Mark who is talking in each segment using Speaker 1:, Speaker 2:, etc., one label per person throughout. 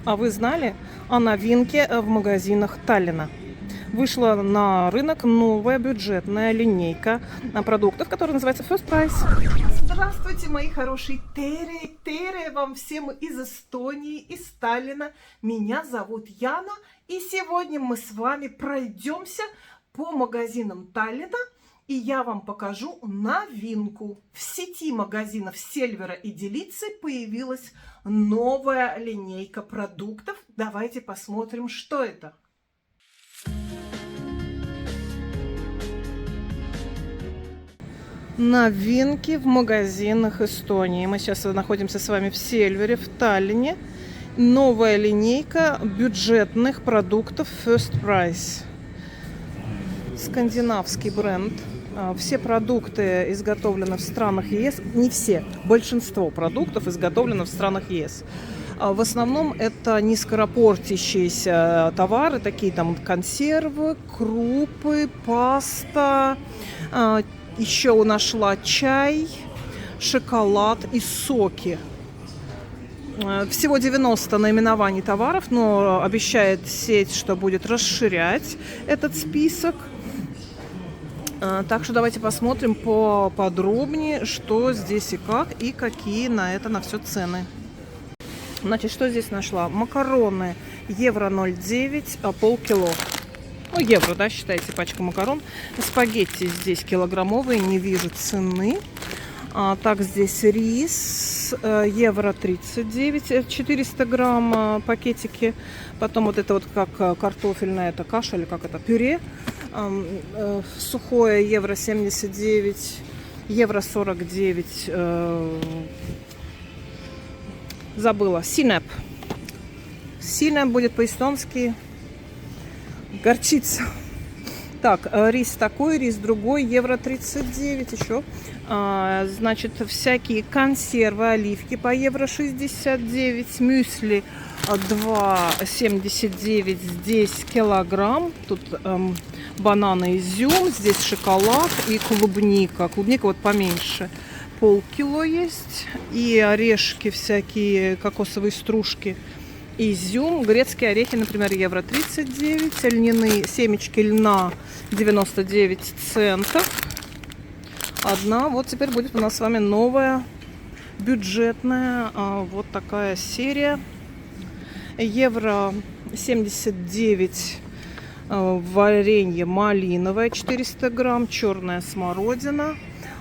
Speaker 1: А вы знали о новинке в магазинах Таллина? Вышла на рынок новая бюджетная линейка продуктов, которая называется First Price. Здравствуйте, мои хорошие Тере. Тере вам всем из Эстонии, из Таллина. Меня зовут Яна. И сегодня мы с вами пройдемся по магазинам Таллина. И я вам покажу новинку. В сети магазинов Сельвера и Делицы появилась новая линейка продуктов. Давайте посмотрим, что это. Новинки в магазинах Эстонии. Мы сейчас находимся с вами в Сельвере, в Таллине. Новая линейка бюджетных продуктов First Price. Скандинавский бренд. Все продукты изготовлены в странах ЕС. Не все, большинство продуктов изготовлено в странах ЕС. В основном это низкопортящиеся товары, такие там консервы, крупы, паста. Еще нашла чай, шоколад и соки. Всего 90 наименований товаров, но обещает сеть, что будет расширять этот список. Так что давайте посмотрим поподробнее, что здесь и как, и какие на все цены. Значит, что здесь нашла? Макароны евро 0,9, полкило. Ну, евро, да, считайте, пачка макарон. Спагетти здесь килограммовые, не вижу цены. Так, здесь рис, евро 39, 400 грамм пакетики. Потом вот это вот как картофельная, это каша или как это, пюре. Сухое евро 79, евро 49, забыла, синеп. Синеп будет по-эстонски горчица. Так, рис такой, рис другой, евро 39 еще. Значит, всякие консервы, оливки по евро 69, мюсли 2,79 здесь килограмм. Тут бананы, изюм, здесь шоколад и клубника. Клубника вот поменьше, полкило есть. И орешки всякие, кокосовые стружки, изюм, грецкие орехи, например, евро 39, льняные семечки льна 99 центов. Одна. Вот теперь будет у нас с вами новая бюджетная вот такая серия. Евро 79 варенье малиновое 400 грамм, черная смородина,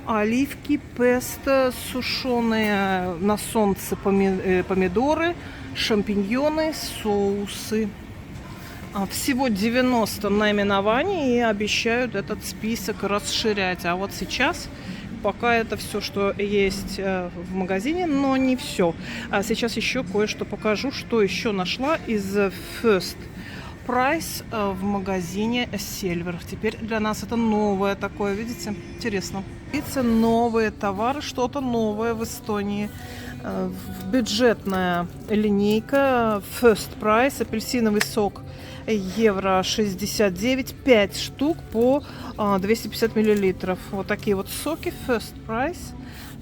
Speaker 1: оливки, песто, сушеные на солнце помидоры, шампиньоны, соусы. Всего 90 наименований и обещают этот список расширять. А вот сейчас пока это все, что есть в магазине, но не все. А сейчас еще кое-что покажу, что еще нашла из First Price в магазине Silver. Теперь для нас это новое такое, видите? Интересно. Видите, новые товары, что-то новое в Эстонии. Бюджетная линейка First Price, апельсиновый сок евро 69, 5 штук по 250 миллилитров. Вот такие вот соки First Price.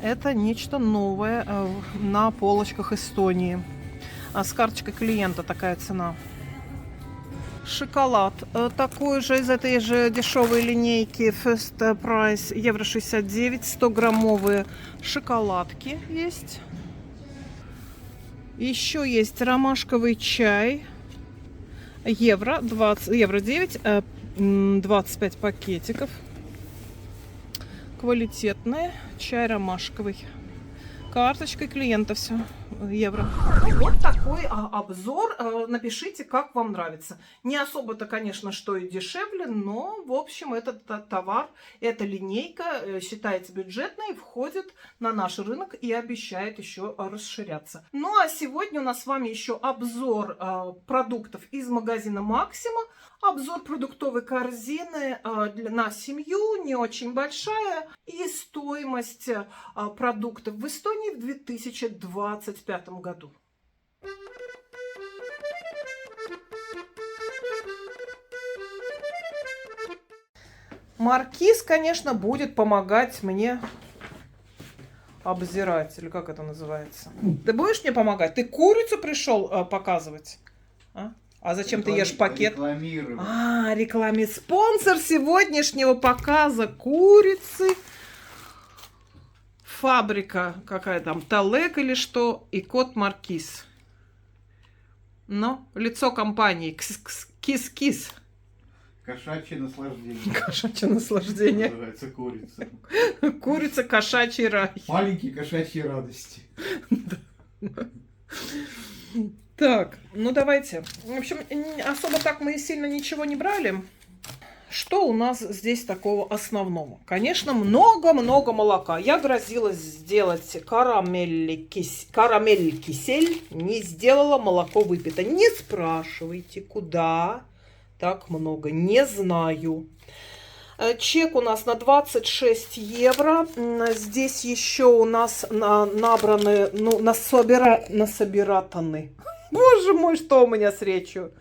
Speaker 1: Это нечто новое на полочках Эстонии. С карточкой клиента такая цена. Шоколад такой же из этой же дешевой линейки First Price, евро 69, 100-граммовые шоколадки есть. Еще есть ромашковый чай, евро 9, 25 пакетиков. Квалитетный чай ромашковый. Карточкой клиента все, евро. Вот такой обзор. Напишите, как вам нравится. Не особо-то, конечно, что и дешевле, но, в общем, этот товар, эта линейка считается бюджетной, входит на наш рынок и обещает еще расширяться. Ну, а сегодня у нас с вами еще обзор продуктов из магазина Максима. Обзор продуктовой корзины на семью, не очень большая. И стоимость продуктов в Эстонии в 2025 году. Маркиз, конечно, будет помогать мне обзирать, или как это называется. Ты будешь мне помогать? Ты курицу пришел показывать? А зачем ты ешь пакет?
Speaker 2: Рекламируем.
Speaker 1: Рекламе. Спонсор сегодняшнего показа курицы. Фабрика какая там, Талек или что, и кот Маркиз. Но лицо компании. Кис-кис.
Speaker 2: Кошачье наслаждение.
Speaker 1: Кошачье наслаждение.
Speaker 2: Называется курица.
Speaker 1: Курица кошачий рай.
Speaker 2: Маленькие кошачьи радости.
Speaker 1: Так, ну давайте. В общем, особо так мы сильно ничего не брали. Что у нас здесь такого основного? Конечно, много-много молока. Я грозилась сделать карамель-кисель. Не сделала, молоко выпито. Не спрашивайте, куда так много. Не знаю. Чек у нас на 26 евро. Здесь еще у нас набраны, ну, насобиратаны. Боже мой, что у меня с речью?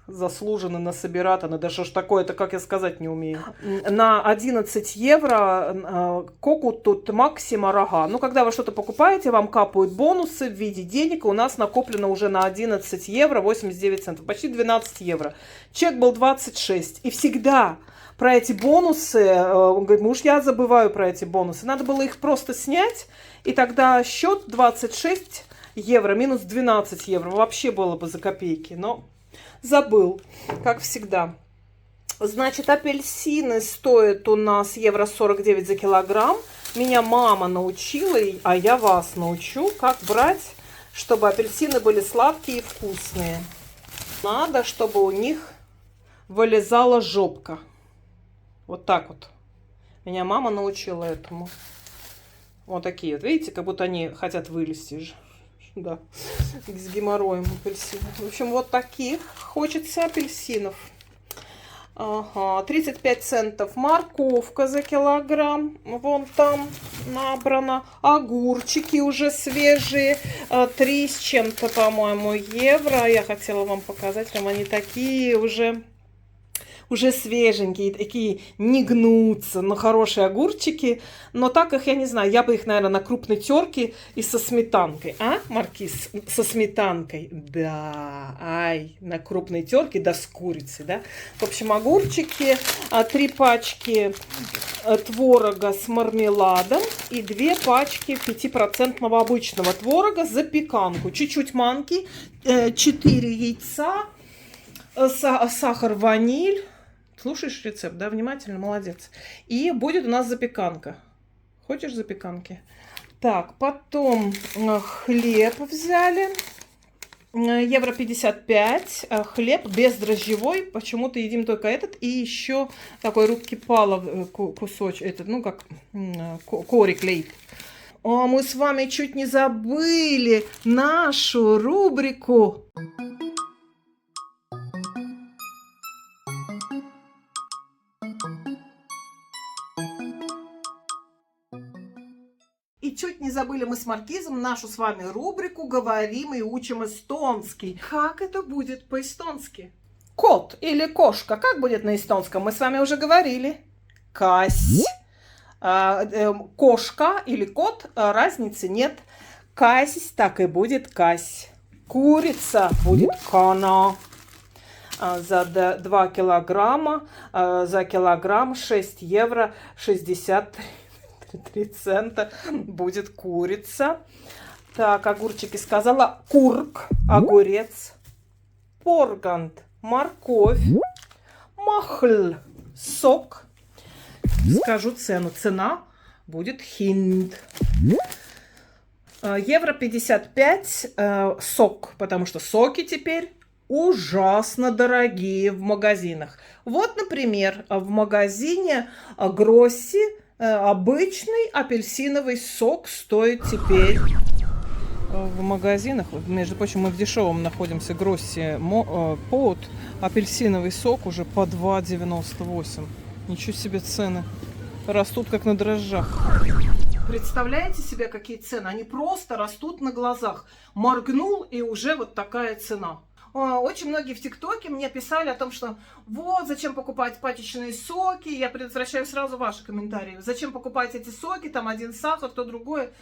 Speaker 1: Заслуженно насобиратаны. Да что ж такое-то, как я сказать не умею. На 11 евро коку тут максима рога. Ну, когда вы что-то покупаете, вам капают бонусы в виде денег. У нас накоплено уже на 11 евро 89 центов. Почти 12 евро. Чек был 26. И всегда про эти бонусы, он говорит, муж, я забываю про эти бонусы. Надо было их просто снять. И тогда счет 26 евро минус 12 евро. Вообще было бы за копейки. Но забыл, как всегда. Значит, апельсины стоят у нас евро 49 за килограмм. Меня мама научила, а я вас научу, как брать, чтобы апельсины были сладкие и вкусные. Надо, чтобы у них вылезала жопка. Вот так вот. Меня мама научила этому. Вот такие вот. Видите, как будто они хотят вылезти же. Да, с геморроем апельсины. В общем, вот таких хочется апельсинов. Ага, 35 центов морковка за килограмм. Вон там набрано. Огурчики уже свежие. 3 с чем-то, по-моему, евро. Я хотела вам показать. Прям они такие уже свеженькие, такие не гнутся, но хорошие огурчики. Но так их, я не знаю, я бы их, наверное, на крупной терке и со сметанкой. А, Маркиз? Со сметанкой. Да, на крупной терке, да, с курицей, да. В общем, огурчики, 3 пачки творога с мармеладом и 2 пачки 5% обычного творога, запеканку. Чуть-чуть манки, 4 яйца, сахар, ваниль. Слушаешь рецепт, да, внимательно, молодец. И будет у нас запеканка. Хочешь запеканки? Так, потом хлеб взяли. Евро 55. Хлеб бездрожжевой. Почему-то едим только этот. И еще такой рубки пала кусочек. Этот, ну, как корик лейт. О, мы с вами чуть не забыли нашу рубрику. И чуть не забыли мы с Маркизом нашу с вами рубрику «Говорим и учим эстонский». Как это будет по-эстонски? Кот или кошка, как будет на эстонском? Мы с вами уже говорили. Кась. Кошка или кот, разницы нет. Кась, так и будет кась. Курица будет кана. За 2 килограмма, за килограмм 6 евро 63 цента будет курица. Так, огурчики сказала. Курк, огурец. Поргант, морковь. Махль, сок. Скажу цену. Цена будет хинд. Евро 55 сок, потому что соки теперь ужасно дорогие в магазинах. Вот, например, в магазине Гросси обычный апельсиновый сок стоит теперь в магазинах. Между прочим, мы в дешевом находимся, Гросси Поут. Апельсиновый сок уже по 2,98. Ничего себе цены. Растут как на дрожжах. Представляете себе, какие цены? Они просто растут на глазах. Моргнул, и уже вот такая цена. Очень многие в ТикТоке мне писали о том, что вот, зачем покупать пачечные соки. Я предотвращаю сразу ваши комментарии. Зачем покупать эти соки, там один сахар, то другое.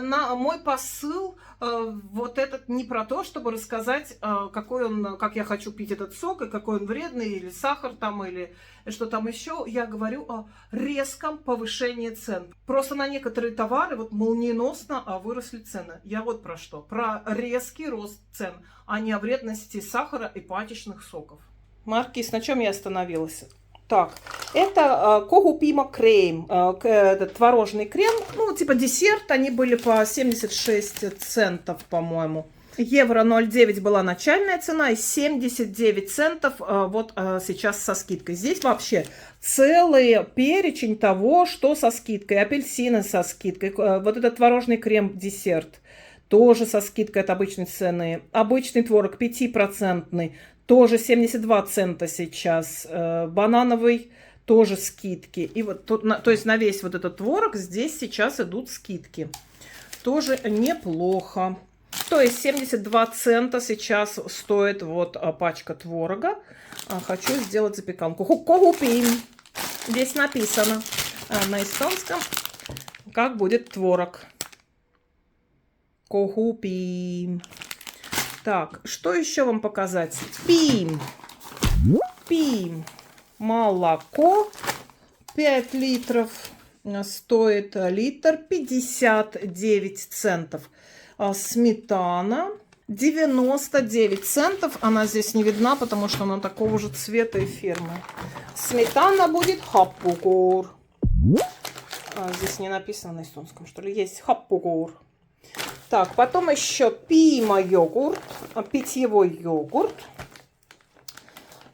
Speaker 1: Мой посыл вот этот не про то, чтобы рассказать, какой он, как я хочу пить этот сок, и какой он вредный, или сахар там, или что там еще. Я говорю о резком повышении цен. Просто на некоторые товары вот молниеносно выросли цены. Я вот про что. Про резкий рост цен, а не о вредности сахара и пачечных соков. Маркиз, на чем я остановилась? Так, это Когупима крем, этот творожный крем, ну, типа десерт, они были по 76 центов, по-моему. Евро 0,9 была начальная цена, и 79 центов вот сейчас со скидкой. Здесь вообще целый перечень того, что со скидкой. Апельсины со скидкой, вот этот творожный крем-десерт тоже со скидкой от обычной цены. Обычный творог 5%, тоже 72 цента сейчас. Банановый тоже скидки. И вот тут, то есть на весь вот этот творог здесь сейчас идут скидки. Тоже неплохо. То есть 72 цента сейчас стоит вот пачка творога. Хочу сделать запеканку. Когупим. Здесь написано на эстонском, как будет творог. Когупим. Так, что еще вам показать? Пим. Молоко 5 литров. Стоит литр 59 центов. Сметана 99 центов. Она здесь не видна, потому что она такого же цвета и фирмы. Сметана будет хаппугур. Здесь не написано на эстонском, что ли. Есть хаппугур. Так, потом еще пима-йогурт, питьевой йогурт.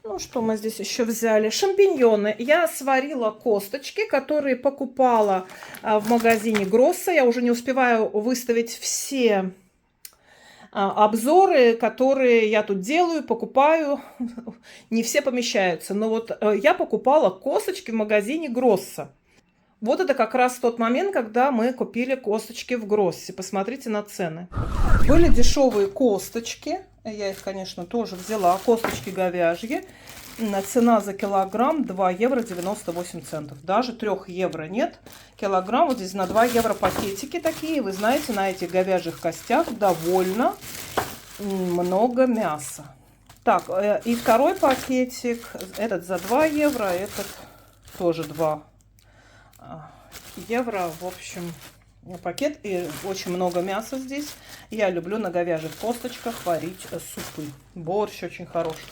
Speaker 1: Ну, что мы здесь еще взяли? Шампиньоны. Я сварила косточки, которые покупала в магазине Гросса. Я уже не успеваю выставить все обзоры, которые я тут делаю, покупаю. Не все помещаются. Но вот я покупала косточки в магазине Гросса. Вот это как раз тот момент, когда мы купили косточки в Гроссе. Посмотрите на цены. Были дешевые косточки. Я их, конечно, тоже взяла. Косточки говяжьи. Цена за килограмм 2 евро 98 центов. Даже 3 евро нет. Килограмм. Вот здесь на 2 евро пакетики такие. Вы знаете, на этих говяжьих костях довольно много мяса. Так, и второй пакетик. Этот за 2 евро, этот тоже 2 евро. В общем, пакет, и очень много мяса здесь. Я люблю на говяжьих косточках варить супы. Борщ очень хороший.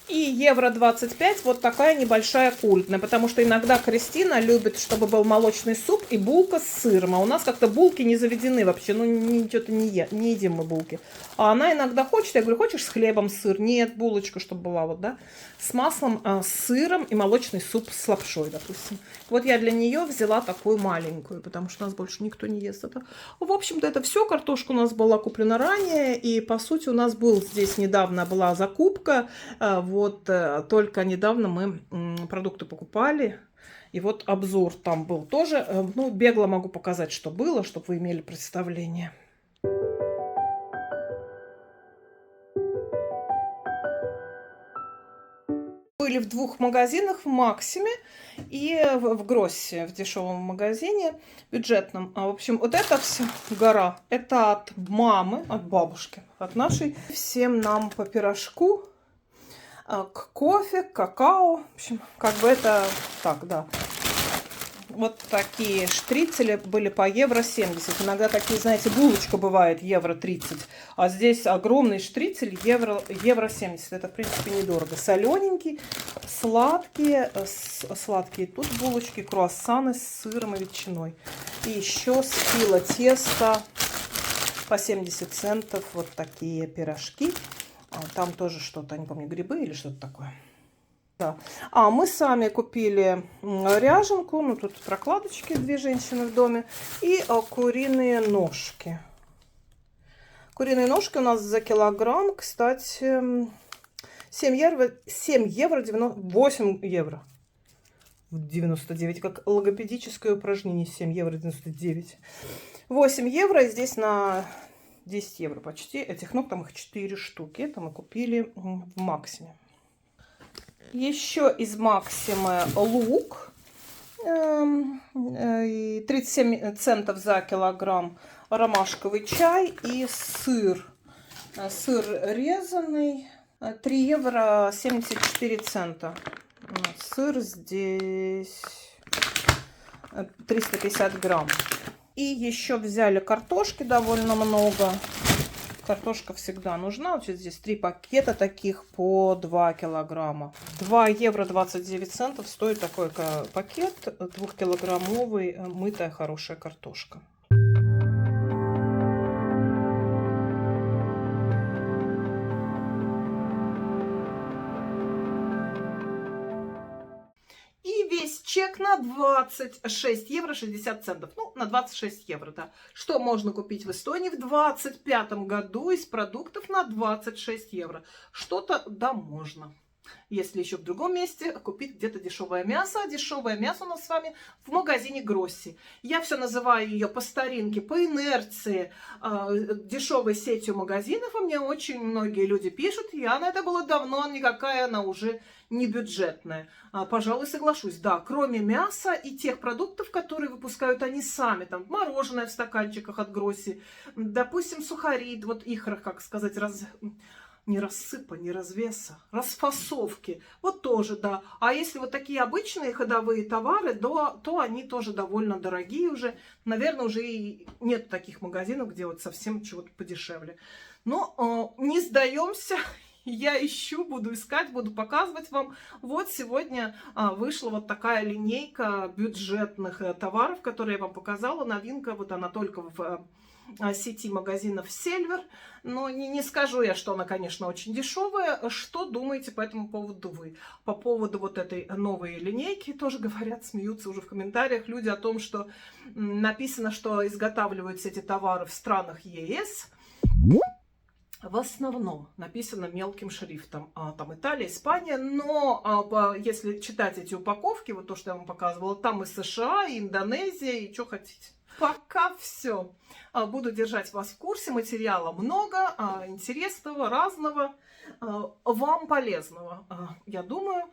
Speaker 1: И евро 25 вот такая небольшая культная, потому что иногда Кристина любит, чтобы был молочный суп и булка с сыром. А у нас как-то булки не заведены вообще, ну что-то не едим мы булки. А она иногда хочет, я говорю, хочешь с хлебом сыр? Нет, булочка, чтобы была вот, да, с маслом, с сыром и молочный суп с лапшой, допустим. Вот я для нее взяла такую маленькую, потому что у нас больше никто не ест это. В общем-то, это все. Картошка у нас была куплена ранее, и, по сути, у нас был здесь недавно была закупка. Вот только недавно мы продукты покупали. И вот обзор там был тоже. Ну, бегло могу показать, что было, чтобы вы имели представление. Были в 2 магазинах, в Максиме и в Гроссе, в дешевом магазине, бюджетном. В общем, вот это все гора. Это от мамы, от бабушки, от нашей. Всем нам по пирожку, к кофе, к какао. В общем, как бы это так, да. Вот такие штрицели были по евро 70. Иногда такие, знаете, булочка бывает евро 30. А здесь огромный штрицель евро 70. Это, в принципе, недорого. Солененький, сладкие. Тут булочки, круассаны с сыром и ветчиной. И еще спила тесто по 70 центов. Вот такие пирожки. Там тоже что-то, не помню, грибы или что-то такое. Да. А мы сами купили ряженку, ну тут прокладочки, 2 женщины в доме, и куриные ножки. Куриные ножки у нас за килограмм, кстати, 8 евро 99, как логопедическое упражнение, 7 евро 99. 8 евро, и здесь на 10 евро почти. Этих ног, там их 4 штуки. Это мы купили в Максиме. Еще из Максима лук. 37 центов за килограмм. Ромашковый чай и сыр. Сыр резаный. 3 евро 74 цента. Сыр здесь 350 грамм. И еще взяли картошки довольно много. Картошка всегда нужна. Вот здесь 3 пакета таких по 2 килограмма. 2 евро 29 центов стоит такой пакет. 2-килограммовый мытая хорошая картошка. И весь чек на 26 евро 60 центов. Ну, на 26 евро, да. Что можно купить в Эстонии в 2025 году из продуктов на 26 евро? Что-то да можно. Если еще в другом месте купить где-то дешевое мясо. Дешевое мясо у нас с вами в магазине Гросси. Я все называю ее по старинке, по инерции, дешевой сетью магазинов. И мне очень многие люди пишут. Я на это было давно, никакая она уже не бюджетная. Пожалуй, соглашусь. Да, кроме мяса и тех продуктов, которые выпускают они сами. Там мороженое в стаканчиках от Гросси. Допустим, сухари. Вот их, как сказать, не рассыпа, не развеса, расфасовки. Вот тоже, да. А если вот такие обычные ходовые товары, то они тоже довольно дорогие уже. Наверное, уже и нет таких магазинов, где вот совсем чего-то подешевле. Но не сдаемся. Я ищу, буду искать, буду показывать вам. Вот сегодня вышла вот такая линейка бюджетных товаров, которые я вам показала. Новинка, вот она только в сети магазинов Сельвер. Но не скажу я, что она, конечно, очень дешевая. Что думаете по этому поводу вы? По поводу вот этой новой линейки тоже говорят, смеются уже в комментариях люди о том, что написано, что изготавливаются эти товары в странах ЕС. В основном написано мелким шрифтом. Там Италия, Испания, но если читать эти упаковки, вот то, что я вам показывала, там и США, и Индонезия, и что хотите. Пока все. Буду держать вас в курсе. Материала много, интересного, разного, вам полезного, я думаю.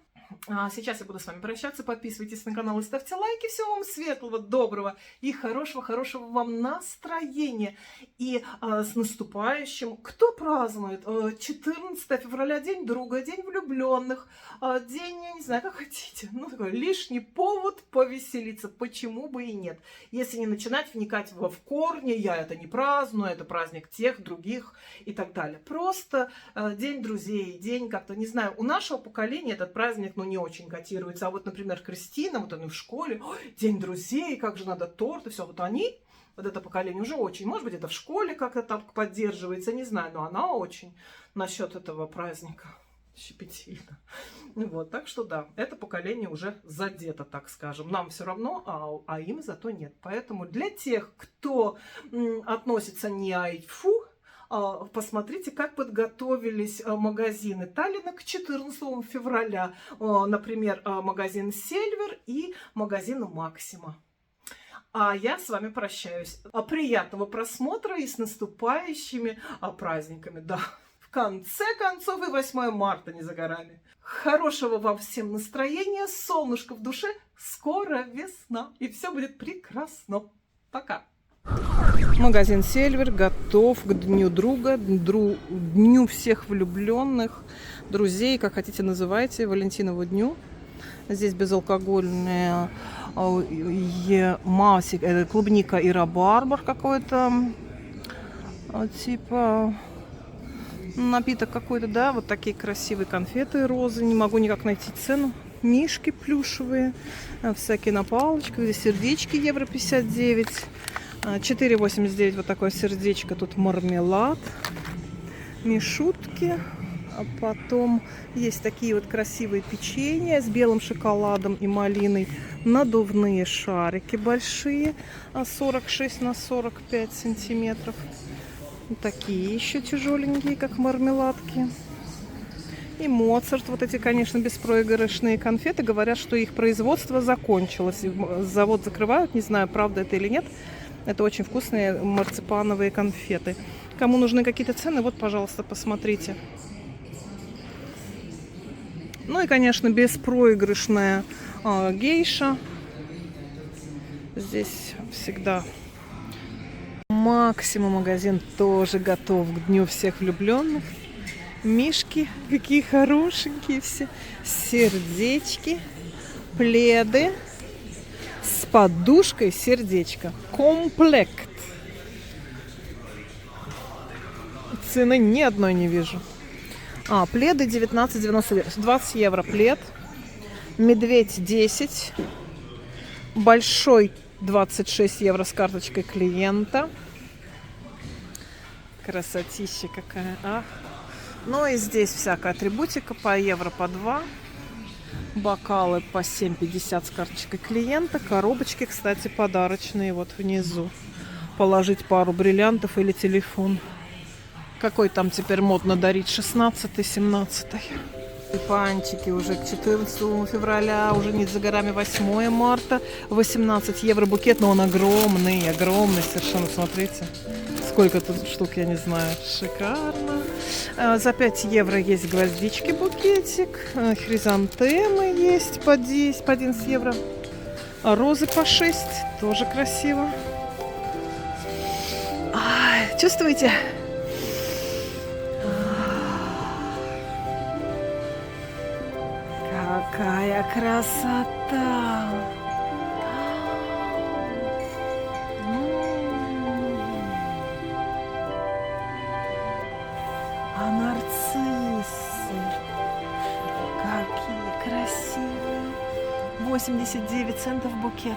Speaker 1: Сейчас я буду с вами прощаться. Подписывайтесь на канал и ставьте лайки. Всего вам светлого, доброго и хорошего вам настроения. И с наступающим. Кто празднует? 14 февраля, День друга, День влюбленных, день, я не знаю, как хотите. Ну, такой лишний повод повеселиться. Почему бы и нет? Если не начинать вникать в корни, я это не праздную, это праздник тех, других и так далее. Просто День друзей, день как-то, не знаю, у нашего поколения этот праздник не очень котируется. А вот, например, Кристина, вот она в школе, День друзей, как же надо торт, и все. Вот они, вот это поколение уже очень, может быть, это в школе как-то там поддерживается, не знаю, но она очень насчет этого праздника щепетильно. Вот, так что да, это поколение уже задето, так скажем. Нам все равно, а им зато нет. Поэтому для тех, кто относится не айфу, посмотрите, как подготовились магазины Таллина к 14 февраля. Например, магазин Сельвер и магазин Максима. А я с вами прощаюсь. Приятного просмотра и с наступающими праздниками. Да, в конце концов и 8 марта не за горами. Хорошего вам всем настроения, солнышко в душе. Скоро весна, и все будет прекрасно. Пока. Магазин Сельвер готов к Дню друга, Дню всех влюбленных, друзей, как хотите называйте, Валентинову дню. Здесь безалкогольные клубника и рабарбар какой-то, типа напиток какой-то, да, вот такие красивые конфеты розы, не могу никак найти цену. Мишки плюшевые, всякие на палочках, здесь сердечки евро 59. 4,89 вот такое сердечко, тут мармелад, мишутки, а потом есть такие вот красивые печенья с белым шоколадом и малиной, надувные шарики большие, 46 на 45 сантиметров, такие еще тяжеленькие, как мармеладки. И Моцарт, вот эти, конечно, беспроигрышные конфеты, говорят, что их производство закончилось, завод закрывают, не знаю, правда это или нет. Это очень вкусные марципановые конфеты. Кому нужны какие-то цены, вот, пожалуйста, посмотрите. Ну и, конечно, беспроигрышная гейша. Здесь всегда. Максимум магазин тоже готов к Дню всех влюбленных. Мишки какие хорошенькие все. Сердечки, пледы с подушкой сердечко. Комплект. Цены ни одной не вижу. Пледы 19,99. 20 евро плед. Медведь 10. Большой 26 евро с карточкой клиента. Красотища какая. Ну и здесь всякая атрибутика по евро по 2. Бокалы по 7,50 с карточкой клиента. Коробочки, кстати, подарочные вот внизу. Положить пару бриллиантов или телефон. Какой там теперь модно дарить? 16-й, 17-й. Тюльпанчики уже к 14 февраля, уже не за горами 8 марта. 18 евро букет, но он огромный совершенно, смотрите. Сколько тут штук, я не знаю. Шикарно. За 5 евро есть гвоздички букетик. Хризантемы есть по 10, по 11 евро. Розы по 6, тоже красиво. Чувствуете? Какая красота! А нарциссы какие красивые! 89 центов букет.